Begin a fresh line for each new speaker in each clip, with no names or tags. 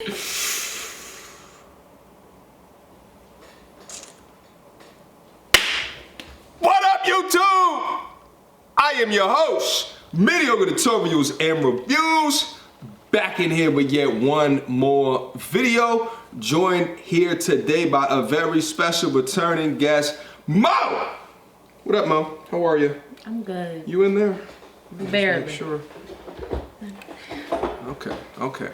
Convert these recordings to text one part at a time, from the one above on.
What up, YouTube? I am your host, Mediocre Tutorials and Reviews, back in here with yet one more video, joined here today by a very special returning guest, Mo! What up, Mo? How are you?
I'm good.
You in there?
Barely.
Sure. Okay.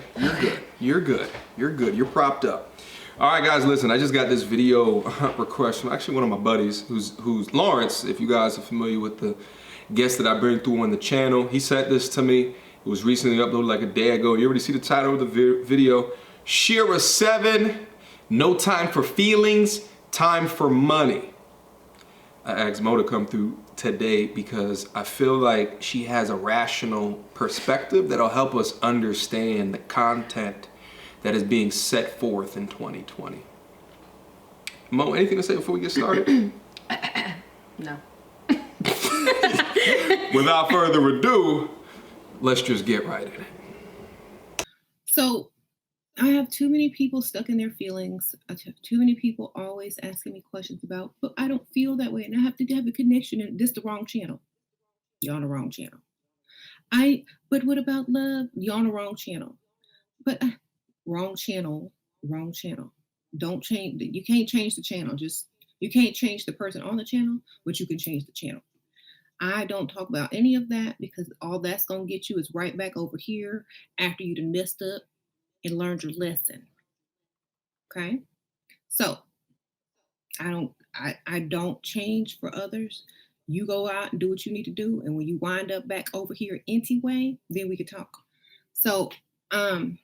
You're good. You're propped up. All right, guys, listen, I just got this video request from actually one of my buddies, who's Lawrence, if you guys are familiar with the guests that I bring through on the channel. He sent this to me. It was recently uploaded like a day ago. You already see the title of the video. Shira 7, no time for feelings, time for money. I asked Mo to come through today because I feel like she has a rational perspective that'll help us understand the content that is being set forth in 2020. Mo, anything to say before we get started?
No.
Without further ado, let's just get right in it.
So I have too many people stuck in their feelings. I have too many people always asking me questions about, but I don't feel that way. And I have to have a connection, and this is the wrong channel. You're on the wrong channel. But what about love? You're on the wrong channel. But wrong channel. Don't change. You can't change the channel. You can't change the person on the channel, but you can change the channel. I don't talk about any of that because all that's going to get you is right back over here after you done messed up and learned your lesson. Okay? So I don't change for others. You go out and do what you need to do, and when you wind up back over here anyway, then we can talk. So I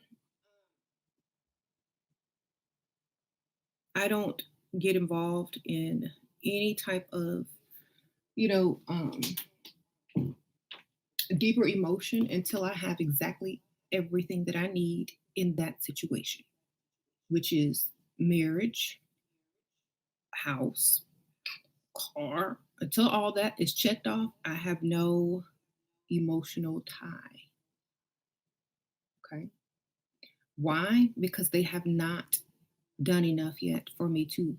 don't get involved in any type of, deeper emotion until I have exactly everything that I need in that situation, which is marriage, house, car. Until all that is checked off, I have no emotional tie. Okay. Why? Because they have not done enough yet for me to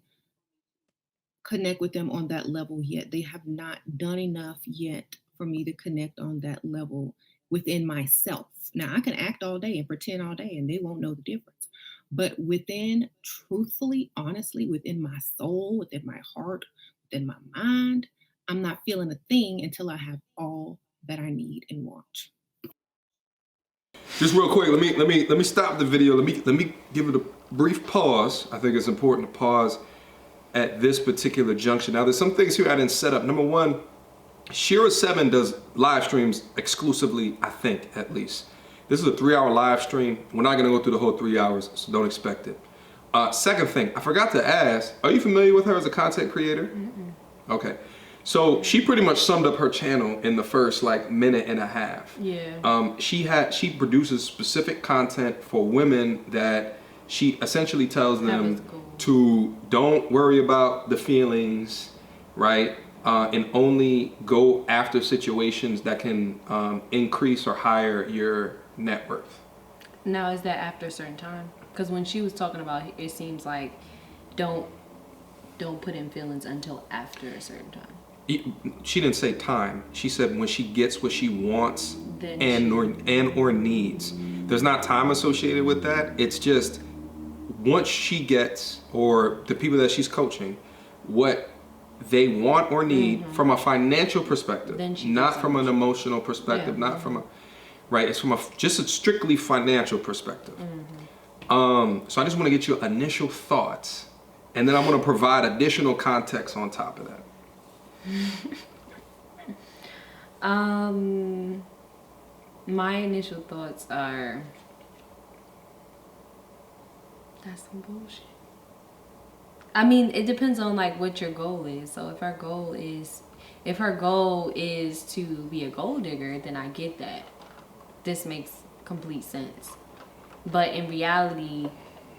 connect with them on that level yet. They have not done enough yet for me to connect on that level within myself. Now, I can act all day and pretend all day and they won't know the difference. But truthfully, honestly, within my soul, within my heart, within my mind, I'm not feeling a thing until I have all that I need and want.
Just real quick, let me stop the video. Let me give it a brief pause. I think it's important to pause at this particular junction. Now, there's some things here I didn't set up. Number one, Shira 7 does live streams exclusively, I think, at least. This is a 3-hour live stream. We're not gonna go through the whole 3 hours, so don't expect it. Second thing, I forgot to ask, are you familiar with her as a content creator? Mm-mm. Okay. So she pretty much summed up her channel in the first minute and a half.
Yeah.
She produces specific content for women that she essentially tells them to don't worry about the feelings, right? And only go after situations that can increase or higher your net worth.
Now, is that after a certain time? Because when she was talking about it, seems like don't put in feelings until after a certain time.
She didn't say time. She said when she gets what she wants or needs. There's not time associated with that. It's just once she gets, or the people that she's coaching, what they want or need from a financial perspective, not from an emotional perspective, not from a, right? It's from just a strictly financial perspective. So I just want to get your initial thoughts, and then I want to provide additional context on top of that.
My initial thoughts are, that's some bullshit. I mean, it depends on what your goal is. So if her goal is to be a gold digger, then I get that. This makes complete sense. But in reality,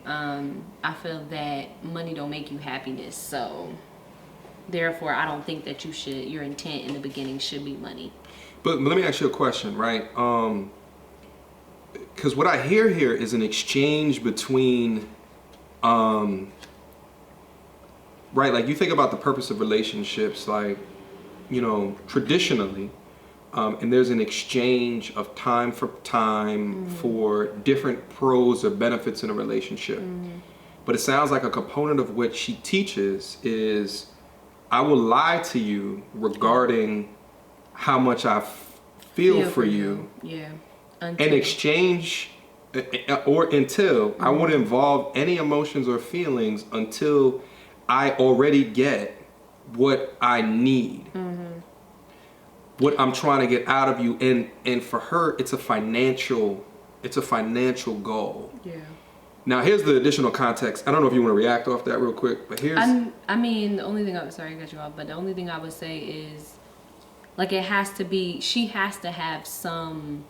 I feel that money don't make you happiness. So therefore, I don't think that your intent in the beginning should be money.
But let me ask you a question, right? because what I hear here is an exchange between, right, like you think about the purpose of relationships, like, you know, traditionally, and there's an exchange of time for time for different pros or benefits in a relationship. But it sounds like a component of what she teaches is, I will lie to you regarding how much I feel for you.
Yeah.
In exchange, or until I won't involve any emotions or feelings until I already get what I need, what I'm trying to get out of you. And for her, it's a financial goal.
Yeah.
Now, here's the additional context. I don't know if you want to react off that real quick, but here's...
I mean, the only thing sorry I cut you off, but the only thing I would say is, like, it has to be, she has to have something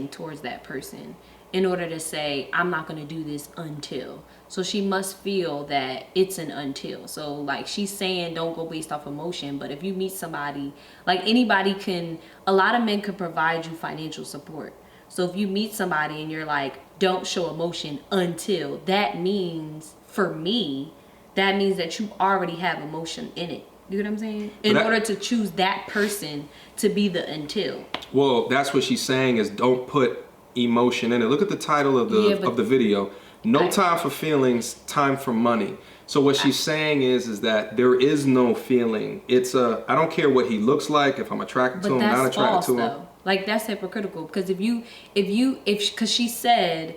towards that person in order to say, I'm not going to do this until. So she must feel that it's an until. So, like, she's saying don't go based off emotion, but if you meet somebody, like, anybody can, a lot of men can provide you financial support. So if you meet somebody and you're like, don't show emotion until, that means, for me, that means that you already have emotion in it. You know what I'm saying? In order to choose that person to be the until. Well,
that's what she's saying is don't put emotion in it. Look at the title of the video. No time for feelings, time for money. So what she's saying is that there is no feeling. It's I don't care what he looks like, if I'm attracted to him, not attracted to him.
Though. Like, that's hypocritical, because because she said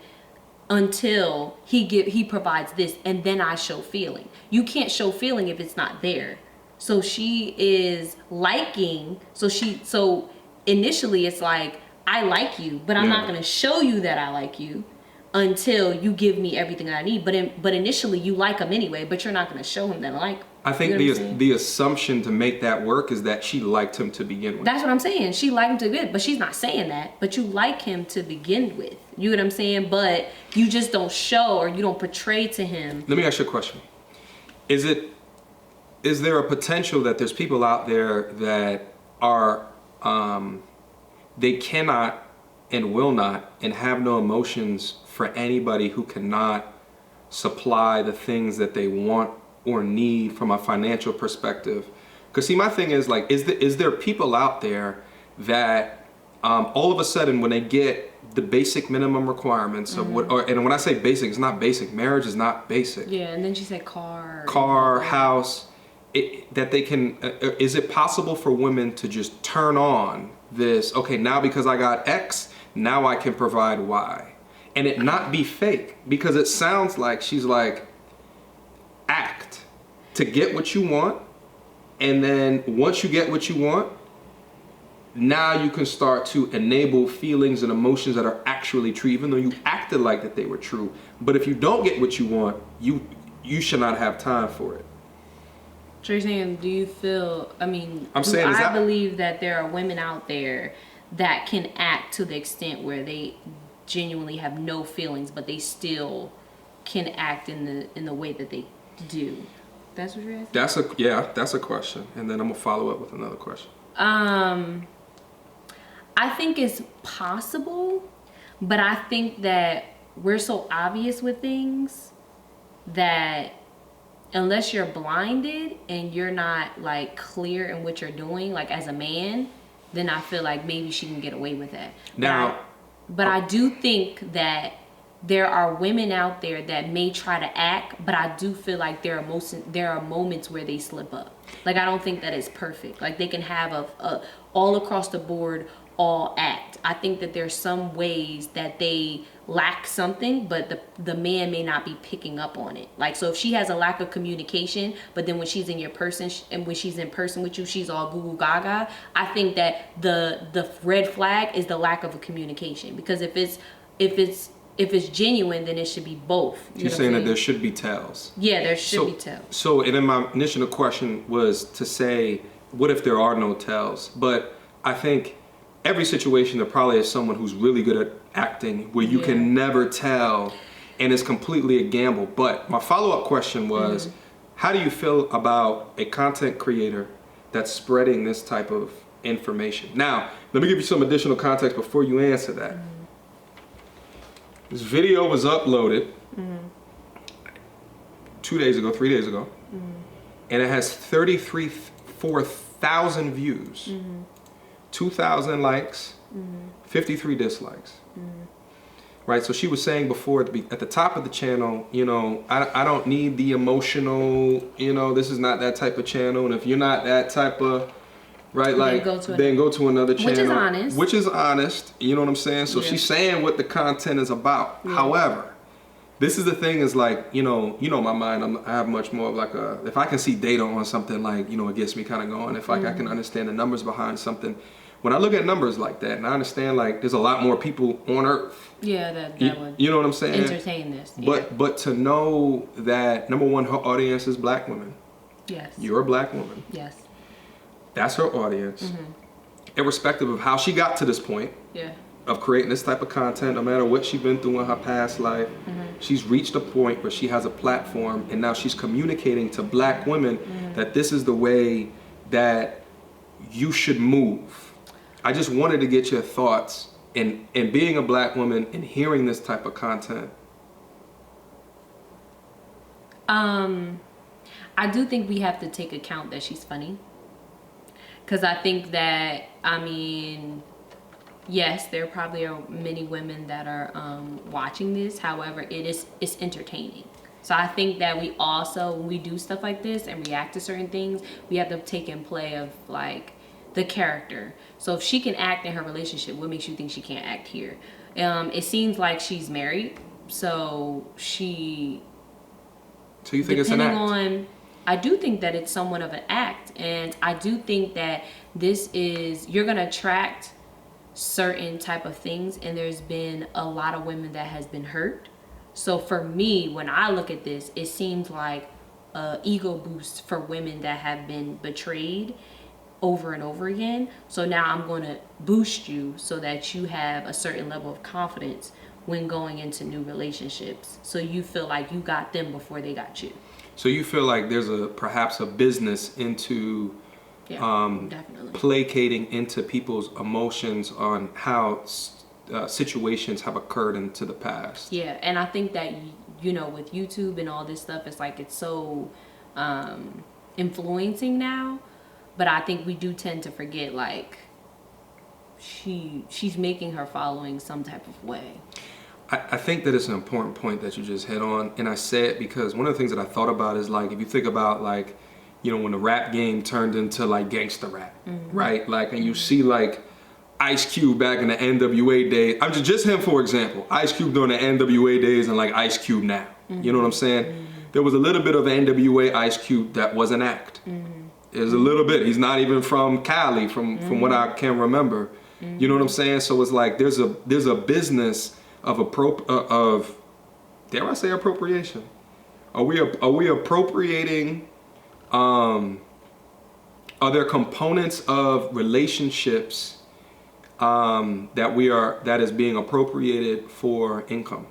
until he provides this and then I show feeling. You can't show feeling if it's not there. So she is liking, so initially it's like, I like you, but I'm not going to show you that I like you until you give me everything that I need. But initially you like him anyway, but you're not going to show him that I like him.
I think the assumption to make that work is that she liked him to begin with.
That's what I'm saying. She liked him to begin with, but she's not saying that. But you like him to begin with. You know what I'm saying? But you just don't show, or you don't portray to him.
Let me ask you a question. Is there a potential that there's people out there that are, they cannot and will not and have no emotions for anybody who cannot supply the things that they want or need from a financial perspective? Because see, my thing is, like, is there people out there that all of a sudden when they get the basic minimum requirements of and when I say basic, it's not basic. Marriage is not basic.
Yeah, and then she said car,
house. That they can, is it possible for women to just turn on this, okay, now because I got X, now I can provide Y, and it not be fake? Because it sounds like she's like, act to get what you want, and then once you get what you want, now you can start to enable feelings and emotions that are actually true, even though you acted like that they were true. But if you don't get what you want, you should not have time for it.
So you're saying, do you feel, I mean,
I
believe that there are women out there that can act to the extent where they genuinely have no feelings, but they still can act in the way that they do? That's what you're asking?
That's a question. And then I'm gonna follow up with another question.
I think it's possible, but I think that we're so obvious with things that unless you're blinded and you're not, like, clear in what you're doing, like, as a man, then I feel like maybe she can get away with that.
Now,
but I do think that there are women out there that may try to act, but I do feel like there are moments where they slip up. Like, I don't think that it's perfect. Like, they can have a all across the board all act. I think that there's some ways that they lack something, but the man may not be picking up on it. Like, so if she has a lack of communication, but then when she's in your person and when she's in person with you, she's all goo goo gaga, I think that the red flag is the lack of a communication. Because if it's genuine, then it should be both.
You're saying that there should be tells.
Yeah, there should be tells.
So, and then my initial question was to say, what if there are no tells? But I think every situation there probably is someone who's really good at acting where you can never tell, and it's completely a gamble. But my follow-up question was, how do you feel about a content creator that's spreading this type of information? Now, let me give you some additional context before you answer that. This video was uploaded 2 days ago, 3 days ago, and it has 4,000 views, 2,000 likes, 53 dislikes. Right, so she was saying before at the top of the channel, you know, I don't need the emotional, you know, this is not that type of channel, and if you're not that type of, right, like, then go to another channel.
Which is honest.
Which is honest, you know what I'm saying? So
Yeah.
she's saying what the content is about.
Yeah.
However, this is the thing is like, you know my mind, I have much more of like if I can see data on something, like, you know, it gets me kind of going. If like I can understand the numbers behind something. When I look at numbers like that, and I understand like there's a lot more people on Earth.
Yeah, that would.
You know what I'm saying?
Entertain this. Yeah.
But to know that number one, her audience is black women.
Yes.
You're a black woman.
Yes.
That's her audience. Irrespective of how she got to this point.
Yeah.
Of creating this type of content, no matter what she's been through in her past life, she's reached a point where she has a platform, and now she's communicating to black women that this is the way that you should move. I just wanted to get your thoughts in being a black woman and hearing this type of content.
I do think we have to take account that she's funny. Because I think that, I mean, yes, there probably are many women that are watching this. However, it's entertaining. So I think that we also, when we do stuff like this and react to certain things, we have to take in play of like the character. So if she can act in her relationship, what makes you think she can't act here? It seems like she's married, so she.
So you think it's an act?
I do think that it's somewhat of an act, and I do think that this is, you're gonna attract certain type of things, and there's been a lot of women that has been hurt. So for me, when I look at this, it seems like a ego boost for women that have been betrayed over and over again. So now I'm going to boost you so that you have a certain level of confidence when going into new relationships. So you feel like you got them before they got you.
So you feel like there's perhaps a business into
definitely
placating into people's emotions on how situations have occurred into the past.
Yeah, and I think that, you know, with YouTube and all this stuff, it's like it's so influencing now. But I think we do tend to forget, like, she's making her following some type of way.
I think that it's an important point that you just hit on, and I say it because one of the things that I thought about is, like, if you think about, like, you know, when the rap game turned into like gangster rap, right? Like, and you see like Ice Cube back in the NWA days. I'm just him for example. Ice Cube during the NWA days and like Ice Cube now. You know what I'm saying? There was a little bit of NWA Ice Cube that was an act. There's a little bit. He's not even from Cali, from what I can remember. You know what I'm saying? So it's like there's a business of dare I say appropriation? Are we appropriating? Are there components of relationships that is being appropriated for income?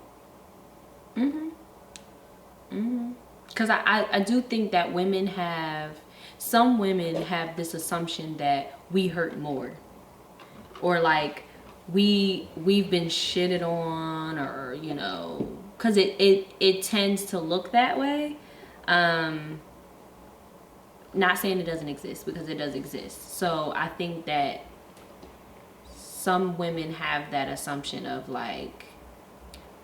Because I do think that some women have this assumption that we hurt more, or like we've been shitted on, or, you know, because it tends to look that way. Not saying it doesn't exist, because it does exist. So I think that some women have that assumption of like,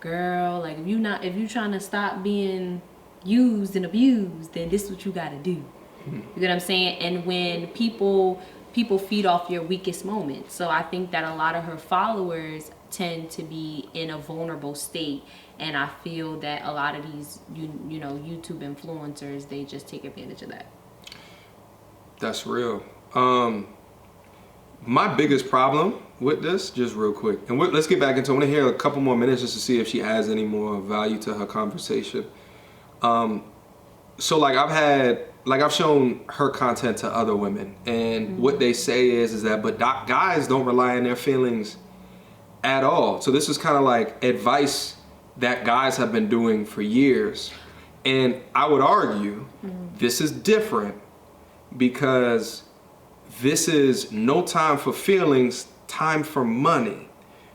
girl, like if you trying to stop being used and abused, then this is what you got to do. You know what I'm saying? And when people feed off your weakest moments. So I think that a lot of her followers tend to be in a vulnerable state, and I feel that a lot of these you know YouTube influencers, they just take advantage of that.
That's real. My biggest problem with this, just real quick, and let's get back into it. I want to hear a couple more minutes just to see if she adds any more value to her conversation. So like I've shown her content to other women, and what they say is that, but guys don't rely on their feelings at all. So this is kind of like advice that guys have been doing for years. And I would argue this is different, because this is no time for feelings, time for money.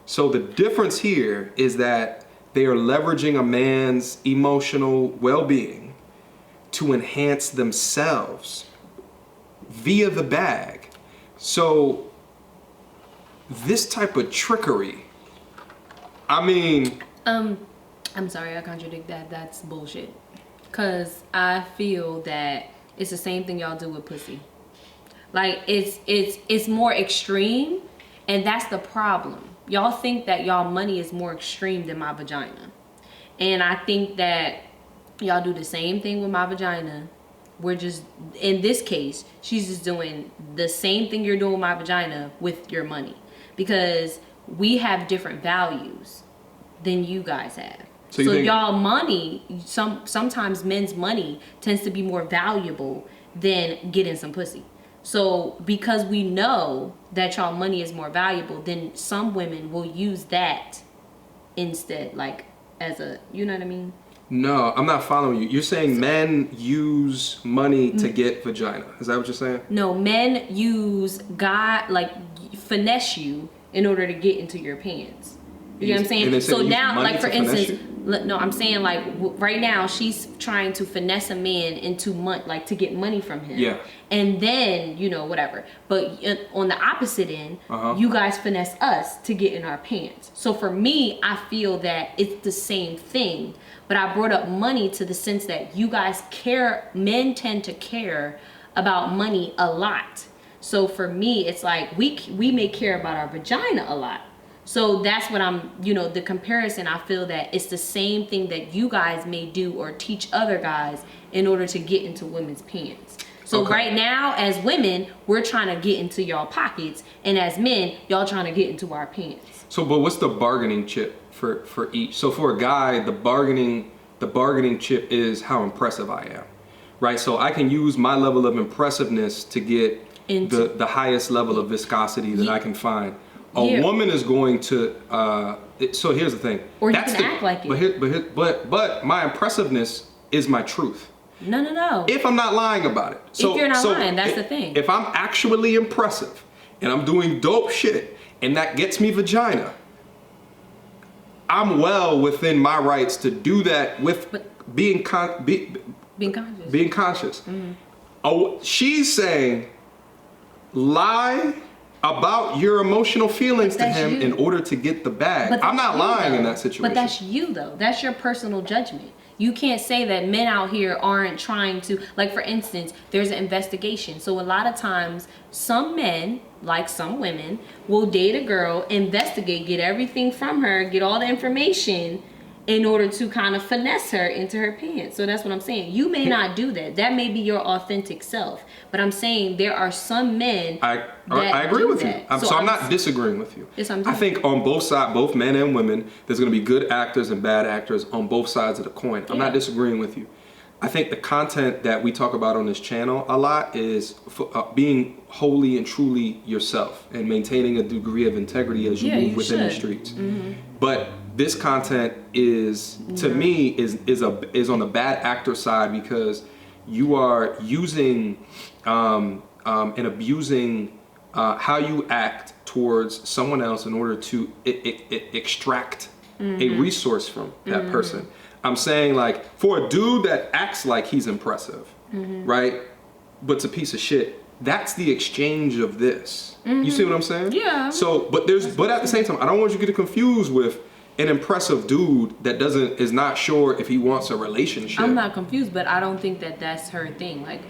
So the difference here is that they are leveraging a man's emotional well-being to enhance themselves via the bag. So this type of trickery, I mean...
I'm sorry, I contradict that. That's bullshit. Cause I feel that it's the same thing y'all do with pussy. Like it's more extreme, and that's the problem. Y'all think that y'all money is more extreme than my vagina. And I think that y'all do the same thing with my vagina. We're just, in this case, she's just doing the same thing you're doing with my vagina with your money. Because we have different values than you guys have. So y'all money, sometimes men's money tends to be more valuable than getting some pussy. So because we know that y'all money is more valuable, then some women will use that instead, like as a, you know what I mean?
No, I'm not following you. You're saying men use money to get vagina. Is that what you're saying?
No, men use finesse you in order to get into your pants. You know what I'm saying? So now, like for instance, no, I'm saying like right now she's trying to finesse a man into like to get money from him.
Yeah.
And then, you know, whatever. But on the opposite end, you guys finesse us to get in our pants. So for me, I feel that it's the same thing. But I brought up money to the sense that you guys care, men tend to care about money a lot. So for me, it's like we may care about our vagina a lot. So that's what I'm, you know, the comparison, I feel that it's the same thing that you guys may do or teach other guys in order to get into women's pants. So right now, as women, we're trying to get into y'all pockets, and as men, y'all trying to get into our pants.
So, but what's the bargaining chip for each? So for a guy, the bargaining chip is how impressive I am, right? So I can use my level of impressiveness to get the highest level of viscosity that I can find. A woman is going to. So here's the thing.
Or you can act like it.
But my impressiveness is my truth.
No.
If I'm not lying about it. So,
if you're not lying, that's the thing.
If I'm actually impressive and I'm doing dope shit and that gets me vagina, I'm well within my rights to do that with being conscious. Being conscious. Mm-hmm. Oh, she's saying lie about your emotional feelings to him in order to get the bag. I'm not lying in that situation.
But that's you though. That's your personal judgment. You can't say that men out here aren't trying to, like for instance, there's an investigation. So a lot of times some men, like some women, will date a girl, investigate, get everything from her, get all the information in order to kind of finesse her into her pants. So that's what I'm saying. You may not do that. That may be your authentic self. But I'm saying there are some men
I agree with you. So I'm not disagreeing with you. I think on both sides, both men and women, there's going to be good actors and bad actors on both sides of the coin. I'm not disagreeing with you. I think the content that we talk about on this channel a lot is being wholly and truly yourself and maintaining a degree of integrity as you move within the streets. Mm-hmm. But this content is, to me, is on the bad actor side because you are using and abusing how you act towards someone else in order to extract a resource from that person. I'm saying, like, for a dude that acts like he's impressive, right, but's a piece of shit, that's the exchange of this. You see what I'm saying? Yeah. So, but at the same time, I don't want you to get confused with an impressive dude that is not sure if he wants a relationship.
I'm not confused, but I don't think that that's her thing. Like,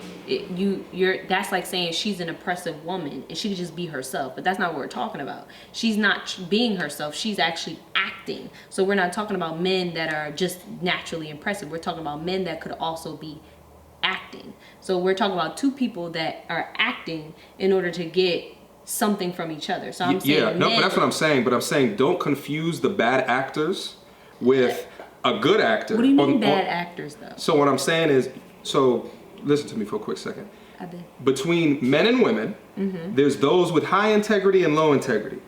that's like saying she's an impressive woman and she could just be herself, but that's not what we're talking about. She's not being herself. She's actually acting. So we're not talking about men that are just naturally impressive. We're talking about men that could also be acting. So we're talking about two people that are acting in order to get something from each other. So I'm saying
but that's what I'm saying. But I'm saying don't confuse the bad actors with a good actor.
What do you mean bad actors though?
So what I'm saying is, so listen to me for a quick second. Between men and women, there's those with high integrity and low integrity.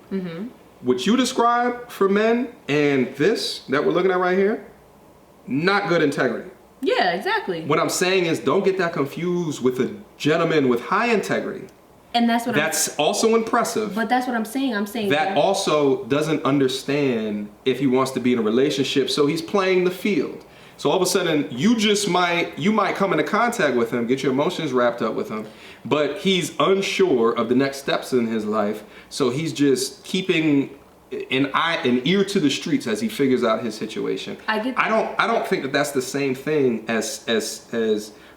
What you describe for men and this that we're looking at right here, not good integrity.
Yeah, exactly.
What I'm saying is don't get that confused with a gentleman with high integrity
And that's what
that's also impressive.
But that's what I'm saying. I'm saying
that also doesn't understand if he wants to be in a relationship, so he's playing the field. So all of a sudden, you might come into contact with him, get your emotions wrapped up with him, but he's unsure of the next steps in his life. So he's just keeping an ear to the streets as he figures out his situation.
I get that.
I don't think that that's the same thing as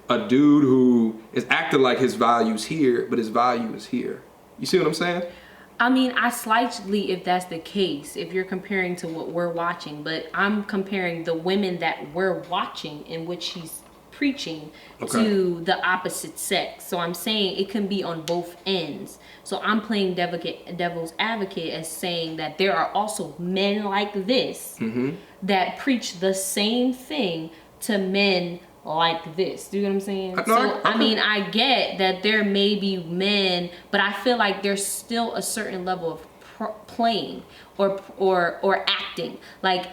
a dude who is acting like his value's here, but his value is here. You see what I'm saying?
I mean, I slightly, if that's the case, if you're comparing to what we're watching, but I'm comparing the women that we're watching in which he's preaching to the opposite sex. So I'm saying it can be on both ends. So I'm playing devil's advocate as saying that there are also men like this that preach the same thing to men like this. Do you know what I'm saying? I mean, I get that there may be men, but I feel like there's still a certain level of playing or acting. Like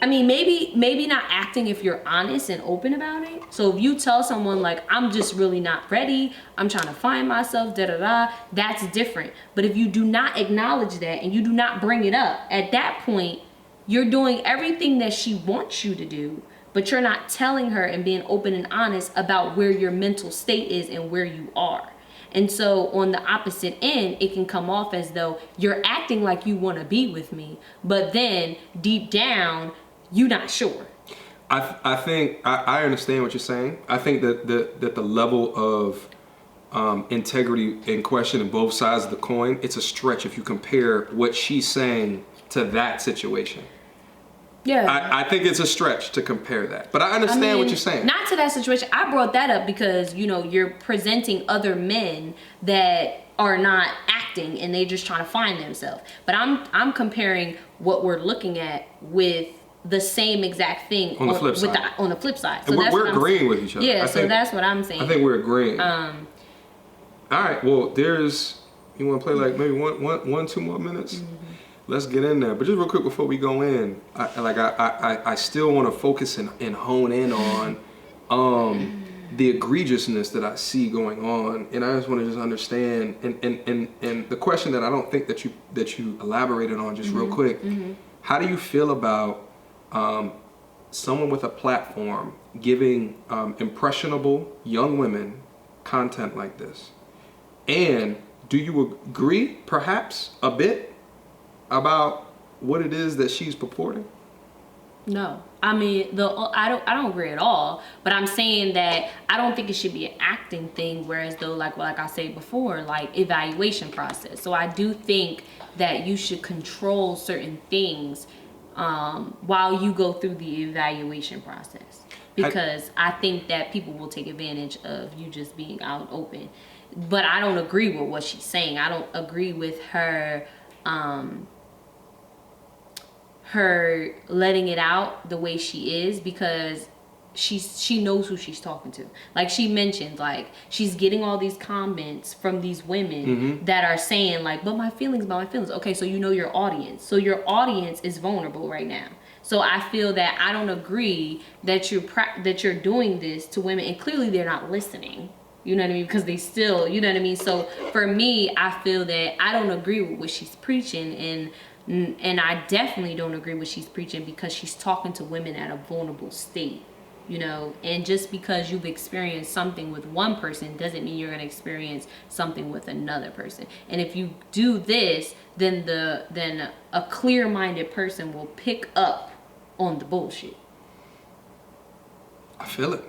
maybe not acting if you're honest and open about it. So if you tell someone like, I'm just really not ready, I'm trying to find myself, that's different. But if you do not acknowledge that and you do not bring it up, at that point, you're doing everything that she wants you to do, but you're not telling her and being open and honest about where your mental state is and where you are. And so on the opposite end, it can come off as though you're acting like you want to be with me, but then deep down, you're not sure.
I think I understand what you're saying. I think that the level of integrity in question in both sides of the coin, it's a stretch if you compare what she's saying to that situation.
Yeah,
I think it's a stretch to compare that, but I understand what you're saying.
Not to that situation. I brought that up because, you know, you're presenting other men that are not acting and they're just trying to find themselves. But I'm comparing what we're looking at with the same exact thing
on the flip side.
On the flip side.
So and we're agreeing with each other.
Yeah, so that's what I'm saying.
I think we're agreeing. All right. Well, you want to play like maybe one, 2 more minutes? Let's get in there. But just real quick before we go in, I still want to focus and hone in on the egregiousness that I see going on, and I just want to just understand. And the question that I don't think that you elaborated on just real quick, how do you feel about someone with a platform giving impressionable young women content like this? And do you agree, perhaps a bit, about what it is that she's purporting?
No, I mean, I don't agree at all. But I'm saying that I don't think it should be an acting thing. Whereas though, like I said before, like evaluation process. So I do think that you should control certain things while you go through the evaluation process, because I think that people will take advantage of you just being out open. But I don't agree with what she's saying. I don't agree with her. Her letting it out the way she is, because she knows who she's talking to. Like she mentioned, like she's getting all these comments from these women that are saying like, but my feelings. Okay, so you know your audience. So your audience is vulnerable right now. So I feel that I don't agree that you're doing this to women, and clearly they're not listening. You know what I mean? Because they still, you know what I mean? So for me, I feel that I don't agree with what she's preaching, and I definitely don't agree with what she's preaching, because she's talking to women at a vulnerable state, you know? And just because you've experienced something with one person doesn't mean you're going to experience something with another person. And if you do this, then a clear-minded person will pick up on the bullshit.
I feel it.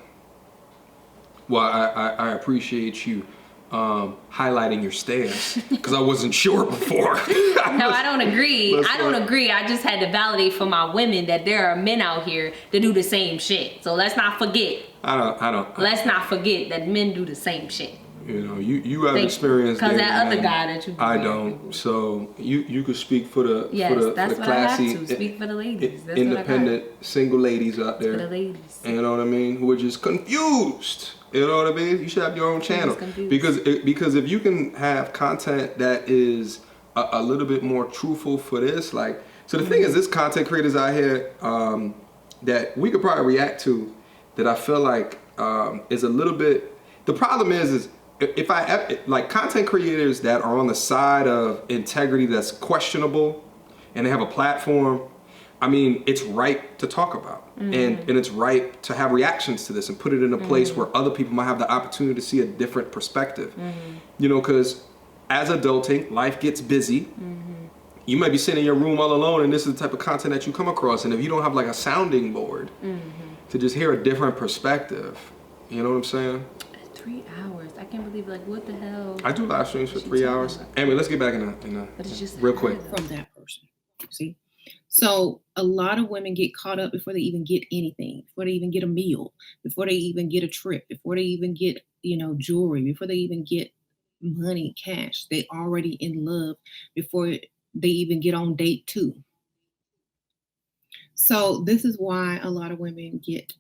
Well, I appreciate you highlighting your stance, because I wasn't sure before.
No, I don't agree. I don't agree. I just had to validate for my women that there are men out here that do the same shit. So let's not forget. Let's not forget that men do the same shit.
You know, you have experience.
Because that other guy that you.
I don't. So you could speak for the
that's
for the
what
classy,
I have to speak for the ladies. That's
independent single ladies out there.
For the ladies.
You know what I mean? Who are just confused. You know what I mean? You should have your own channel, because if you can have content that is a little bit more truthful for this, like, so the thing is, this content creators out here that we could probably react to, that I feel like is a little bit. The problem is if I like content creators that are on the side of integrity that's questionable and they have a platform, I mean, it's right to talk about, and it's right to have reactions to this and put it in a place where other people might have the opportunity to see a different perspective. You know, because as adulting, life gets busy. You might be sitting in your room all alone, and this is the type of content that you come across. And if you don't have like a sounding board to just hear a different perspective, you know what I'm saying?
3 hours. I can't believe, like, what the hell?
I do live streams for 3 hours. Anyway, let's get back in
But it's just
real quick.
From that person. See? So a lot of women get caught up before they even get anything, before they even get a meal, before they even get a trip, before they even get, jewelry, before they even get money, cash. They already in love before they even get on date 2. So this is why a lot of women get,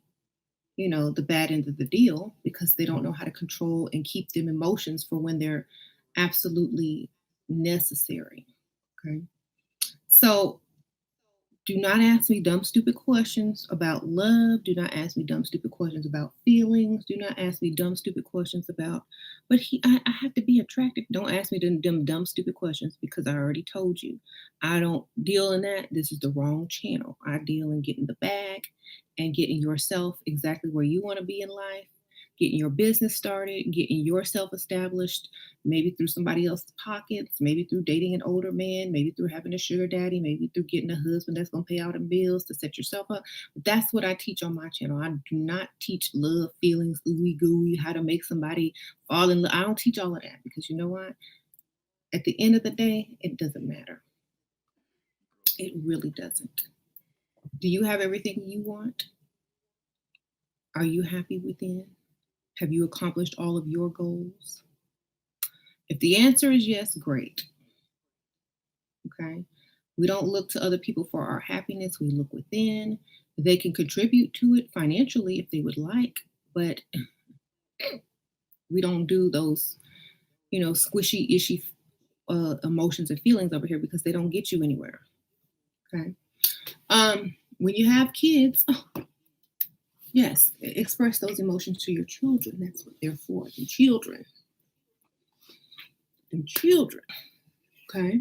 the bad end of the deal, because they don't know how to control and keep them emotions for when they're absolutely necessary. Okay. So do not ask me dumb, stupid questions about love. Do not ask me dumb, stupid questions about feelings. Do not ask me dumb, stupid questions about, but I have to be attractive. Don't ask me them dumb, stupid questions, because I already told you. I don't deal in that. This is the wrong channel. I deal in getting the bag and getting yourself exactly where you want to be in life, getting your business started, getting yourself established, maybe through somebody else's pockets, maybe through dating an older man, maybe through having a sugar daddy, maybe through getting a husband that's going to pay all the bills to set yourself up. But that's what I teach on my channel. I do not teach love, feelings, ooey gooey, how to make somebody fall in love. I don't teach all of that, because you know what? At the end of the day, it doesn't matter. It really doesn't. Do you have everything you want? Are you happy within? Have you accomplished all of your goals? If the answer is yes, great. Okay. We don't look to other people for our happiness. We look within. They can contribute to it financially if they would like, but we don't do those, squishy, ishy emotions and feelings over here, because they don't get you anywhere. Okay. When you have kids, yes, express those emotions to your children. That's what they're for. Them children. Okay?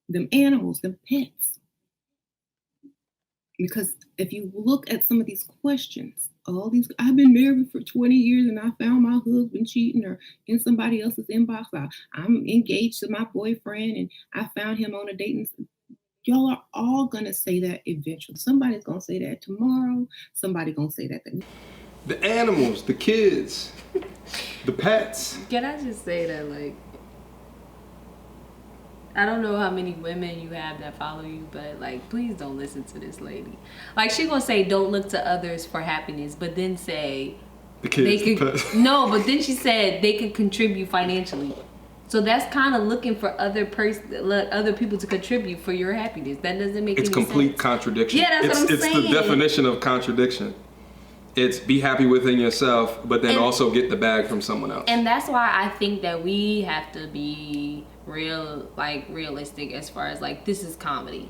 Them animals, them pets. Because if you look at some of these questions, I've been married for 20 years and I found my husband cheating or in somebody else's inbox. I'm engaged to my boyfriend and I found him on a date. Y'all are all going to say that eventually. Somebody's going to say that tomorrow. Somebody's going to say that.
The animals, the kids, the pets.
Can I just say that, like, I don't know how many women you have that follow you, but, like, please don't listen to this lady. Like, she gonna say don't look to others for happiness, but then say
the kids,
they could,
the pets.
no, but then she said they could contribute financially. So that's kind of looking for other people to contribute for your happiness. That doesn't make any sense.
It's complete contradiction.
Yeah, that's what I'm saying.
It's the definition of contradiction. It's be happy within yourself, but then also get the bag from someone else. And
that's why I think that we have to be realistic as far as, like, this is comedy.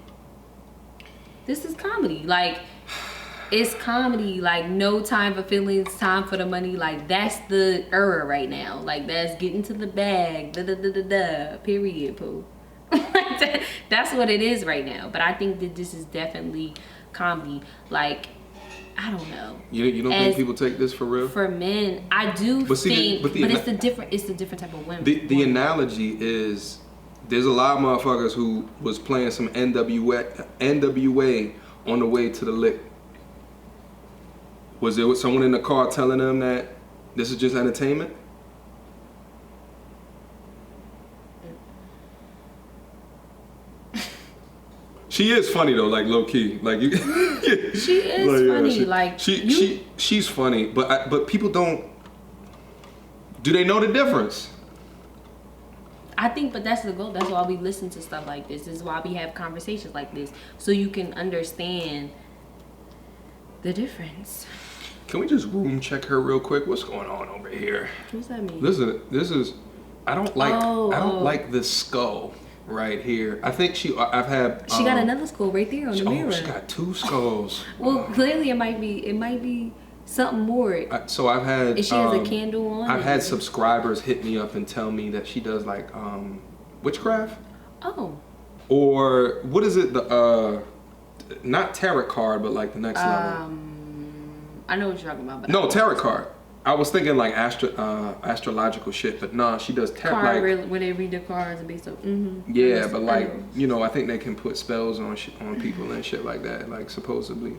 This is comedy. Like, it's comedy. Like, no time for feelings, time for the money. Like, that's the era right now. Like, that's getting to the bag. Period, poo. That's what it is right now. But I think that this is definitely comedy. Like, I don't know.
You don't think people take this for real?
For men, I do think, but it's a different type of women.
The analogy is, there's a lot of motherfuckers who was playing some NWA on the way to the lick. Was there someone in the car telling them that this is just entertainment? She is funny though, like low key, like you.
She is funny,
she's funny, but people don't. Do they know the difference?
I think, but that's the goal. That's why we listen to stuff like this. This is why we have conversations like this, so you can understand the difference.
Can we just room check her real quick? What's going on over here?
What's that mean?
This is. I don't like this skull right here. I think she got another
skull right there on the mirror.
Oh, she got 2 skulls.
Well, clearly it might be something more.
So I've had.
If she has a candle on.
I've had subscribers hit me up and tell me that she does like witchcraft.
Oh.
Or what is it? The not tarot card, but like the next level.
I know what you're talking about. But
No, tarot card. I was thinking like astrological shit, but nah, she does tarot.
Card where they read the cards and be so.
Yeah, but like I think they can put spells on people and shit like that, like supposedly.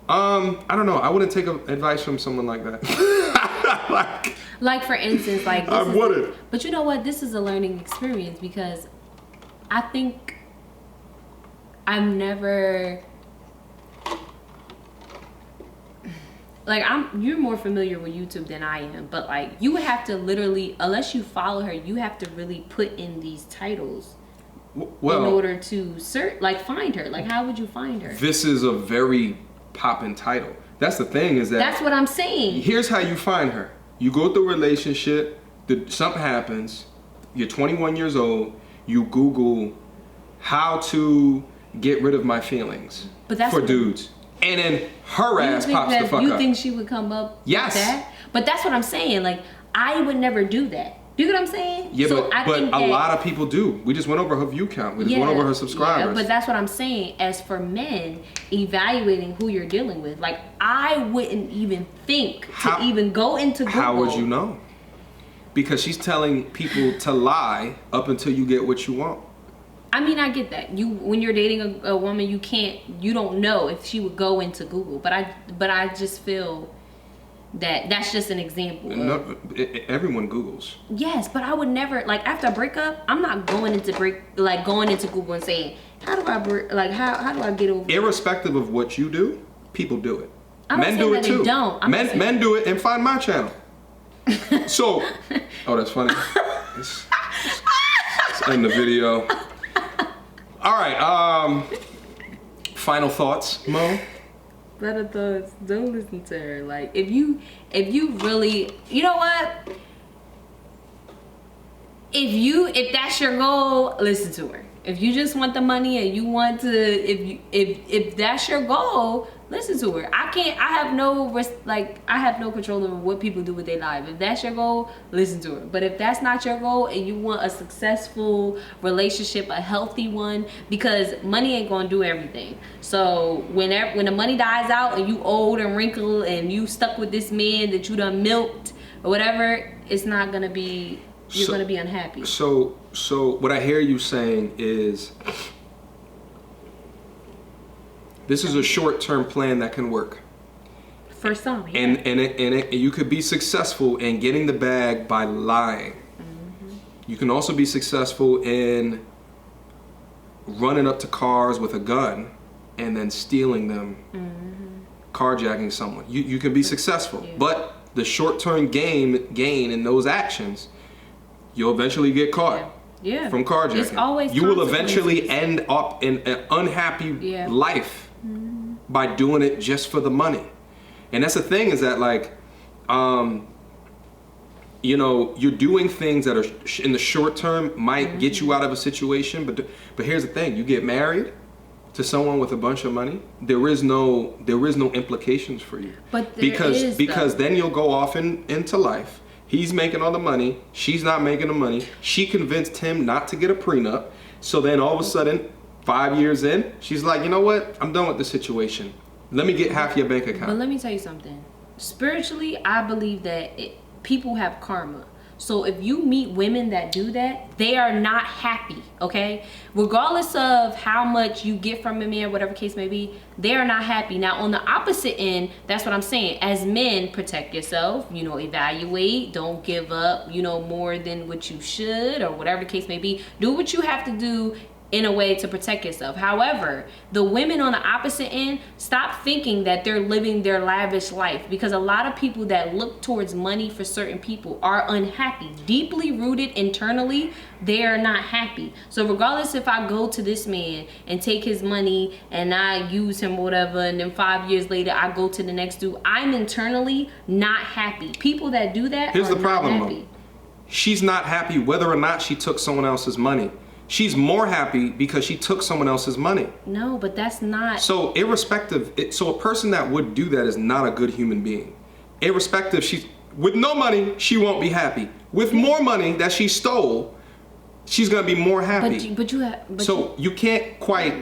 I don't know. I wouldn't take advice from someone like that.
like for instance, like
I wouldn't.
But you know what? This is a learning experience because I think I've never. Like you're more familiar with YouTube than I am, but like you would have to literally, unless you follow her, you have to really put in these titles in order to find her. Like, how would you find her?
This is a very poppin' title. That's the thing is that.
That's what I'm saying.
Here's how you find her. You go through a relationship, something happens, you're 21 years old, you Google how to get rid of my feelings for dudes. And then her ass pops the fuck up.
You think she would come up with that? But that's what I'm saying. Like, I would never do that. You get what I'm saying?
Yeah,
so
but a lot of people do. We just went over her view count. We just went over her subscribers.
Yeah, but that's what I'm saying. As for men, evaluating who you're dealing with, like, I wouldn't even think to even go into Google.
How would you know? Because she's telling people to lie up until you get what you want.
I mean, I get that. When you're dating a woman, you don't know if she would go into Google. But I just feel that that's just an example.
Everyone Googles.
Yes, but I would never, like, after a breakup, I'm not going into Google and saying, how do I get over?
Irrespective of what you do, people do it.
Men do it too.
Men do it and find my channel. So, that's funny. Let's end the video. All right. Final thoughts, Mo.
Better thoughts. Don't listen to her. Like, if you really, you know what? If that's your goal, listen to her. If you just want the money and you want to, if that's your goal, listen to her. I have no control over what people do with their life. If that's your goal, listen to her. But if that's not your goal and you want a successful relationship, a healthy one, because money ain't gonna do everything. So when the money dies out and you old and wrinkled and you stuck with this man that you done milked or whatever, it's not gonna be. You're gonna be unhappy. So what I hear you saying is, this is a short-term plan that can work. For some, yeah.
And you could be successful in getting the bag by lying. Mm-hmm. You can also be successful in running up to cars with a gun and then stealing them, carjacking someone. You can be successful, but the short-term gain in those actions, you'll eventually get caught. Yeah. From carjacking.
It's always
you will eventually end up in an unhappy life by doing it just for the money. And that's the thing, is that like, you're doing things that are in the short term might get you out of a situation, but here's the thing: you get married to someone with a bunch of money, there is no implications for you.
But
because then you'll go off into life. He's making all the money. She's not making the money. She convinced him not to get a prenup. So then all of a sudden, 5 years in, she's like, you know what? I'm done with this situation. Let me get half your bank account.
But let me tell you something. Spiritually, I believe that people have karma. So if you meet women that do that, they are not happy, okay? Regardless of how much you get from a man, whatever case may be, they are not happy. Now, on the opposite end, that's what I'm saying. As men, protect yourself, evaluate, don't give up, more than what you should, or whatever the case may be. Do what you have to do in a way to protect yourself. However, the women on the opposite end, stop thinking that they're living their lavish life, because a lot of people that look towards money for certain people are unhappy. Deeply rooted internally, they are not happy. So regardless if I go to this man and take his money and I use him or whatever, and then 5 years later I go to the next dude, I'm internally not happy. People that do that,
here's
are
the problem,
not happy.
She's not happy whether or not she took someone else's money. she's more happy because she took someone else's money.
No, but that's not.
So so a person that would do that is not a good human being. Irrespective, she's with no money, she won't be happy. With more money that she stole, she's gonna be more happy. You can't quite.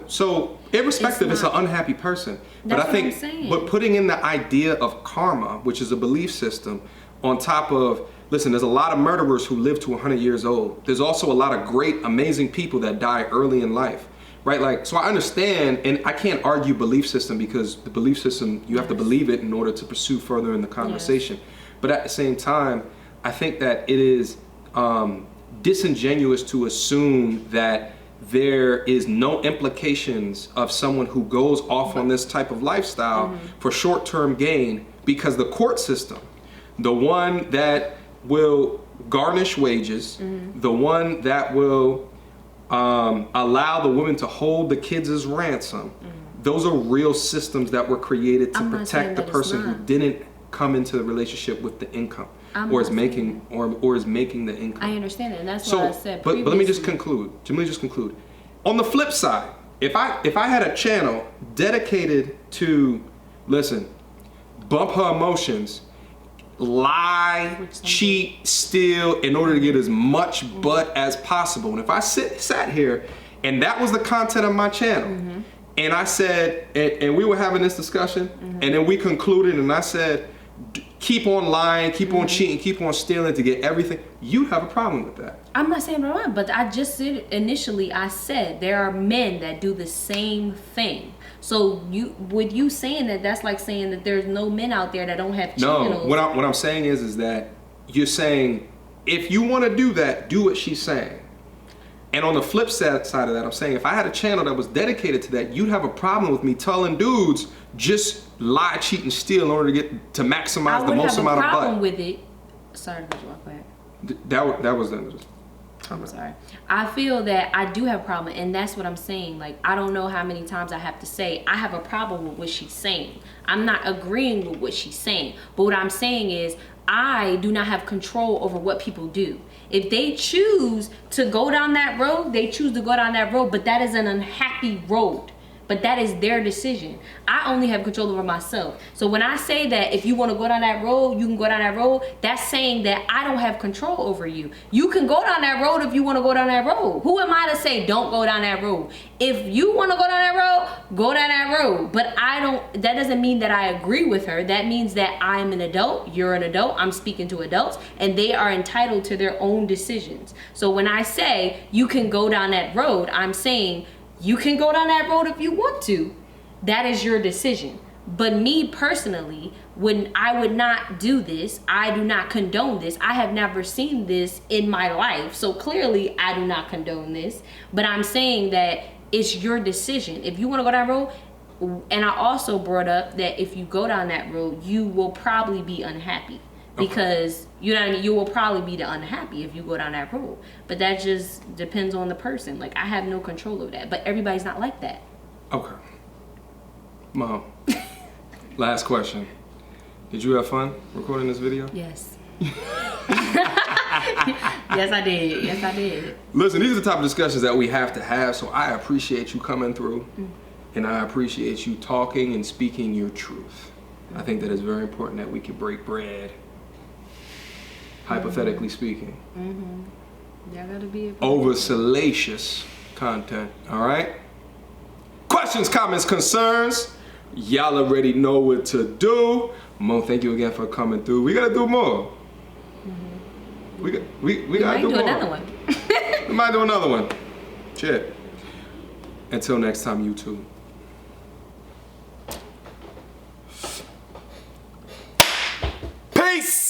So irrespective, it's an unhappy person.
That's
but I think,
what I'm saying.
But putting in the idea of karma, which is a belief system, on top of, listen, there's a lot of murderers who live to 100 years old. There's also a lot of great, amazing people that die early in life, right? Like, so I understand, and I can't argue belief system, because the belief system, you have to believe it in order to pursue further in the conversation. Yes. But at the same time, I think that it is disingenuous to assume that there is no implications of someone who goes off on this type of lifestyle for short-term gain, because the court system, the one that will garnish wages, the one that will allow the woman to hold the kids as ransom, those are real systems that were created to protect the person who didn't come into the relationship with the income, or is making the income.
I understand it, and that's what I said
but
previously.
let me just conclude. On the flip side, if I had a channel dedicated to, listen, bump her emotions, lie, cheat, steal in order to get as much butt as possible, and if I sat here and that was the content of my channel, and I said, and we were having this discussion, and then we concluded, and I said, keep on lying, keep on cheating, keep on stealing to get everything, you have a problem with that.
I'm not saying wrong, but I just said initially, I said there are men that do the same thing. So you saying that, that's like saying that there's no men out there that don't have channels.
No, what I'm saying is that you're saying, if you want to do that, do what she's saying. And on the flip side of that, I'm saying, if I had a channel that was dedicated to that, you'd have a problem with me telling dudes just lie, cheat, and steal in order to maximize the most amount of butt.
I would have a problem with it. Sorry to cut you off, go ahead.
That was the
I'm sorry. I feel that I do have a problem, and that's what I'm saying. Like, I don't know how many times I have to say I have a problem with what she's saying. I'm not agreeing with what she's saying, but what I'm saying is I do not have control over what people do. If they choose to go down that road, they choose to go down that road, but that is an unhappy road. But that is their decision. I only have control over myself. So when I say that if you want to go down that road, you can go down that road, that's saying that I don't have control over you. You can go down that road if you want to go down that road. Who am I to say don't go down that road? If you want to go down that road, go down that road. But that doesn't mean that I agree with her. That means that I'm an adult, you're an adult, I'm speaking to adults, and they are entitled to their own decisions. So when I say you can go down that road, I'm saying you can go down that road if you want to. That is your decision. But me personally, when I would not do this, I do not condone this. I have never seen this in my life. So clearly I do not condone this. But I'm saying that it's your decision. If you want to go down that road, and I also brought up that if you go down that road, you will probably be unhappy. Because, you know what I mean, you will probably be the unhappy if you go down that road. But that just depends on the person. Like, I have no control over that. But everybody's not like that. Okay.
Mom, last question. Did you have fun recording this video?
Yes. Yes, I did. Yes, I did.
Listen, these are the type of discussions that we have to have, so I appreciate you coming through. And I appreciate you talking and speaking your truth. I think that it's very important that we can break bread, hypothetically speaking,
Gotta be
over salacious content, all right? Questions, comments, concerns, y'all already know what to do. Mo, thank you again for coming through. We gotta do more. We gotta do more.
Another one.
We might do another one. Shit. Until next time, YouTube. Peace!